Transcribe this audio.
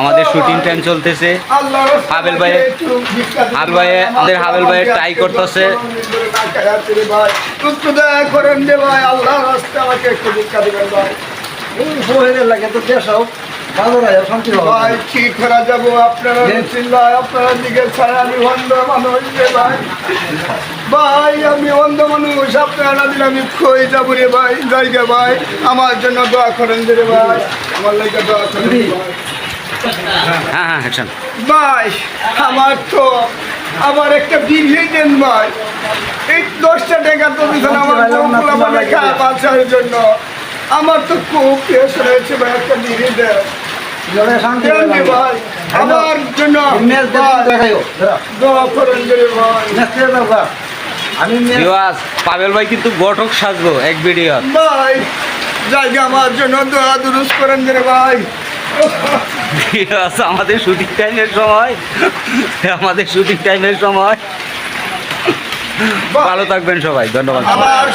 আমাদের shooting time চলতেছে। হাবেল ভাই আমাদের হাবেল ভাই ট্রাই করতেছে। করেন যে ভাই, আল্লাহ রাস্তা আমাকে একটু ভিক্ষা দিবেন ভাই। লাগে তো দেশও ভালো রায় শান্তি ভাই কি করা যাবো, আপনারা চিল্লায় আপনারা দিকে ছাড়া আমি অন্ধ মানুষ রে ভাই। ভাই আমি অন্ধ মানুষ, আপনারা না দিলে আমি খই যাবো রে ভাই। জায়গা ভাই আমার জন্য দোয়া করেন যে রে ভাই, আমার লাগে দোয়া করেন ভাই। হ্যাঁ অ্যাকশন। ভাই আমার তো আমার একটা বিঘে দেন ভাই, এই 10টা টাকা তো দিচ্ছেন আমার বউগুলো মানে খাওয়া বাঁচার জন্য। আমার তো খুব প্রেশার হয়েছে ভাই, একটা বিঘে দেন শান্তি দেন রে ভাই আমার জন্য। দোয়া করেন যে রে ভাই। আমি ভিউয়ার্স, পাবেল ভাই কিন্তু গঠক সাজবো এক ভিডিও। ভাই জায়গা আমার জন্য দোয়া দুরুস্ত করেন যে রে ভাই। ভিউয়ার্স, আমাদের শুটিং টাইমের সময় ভালো থাকবেন সবাই, ধন্যবাদ। আমার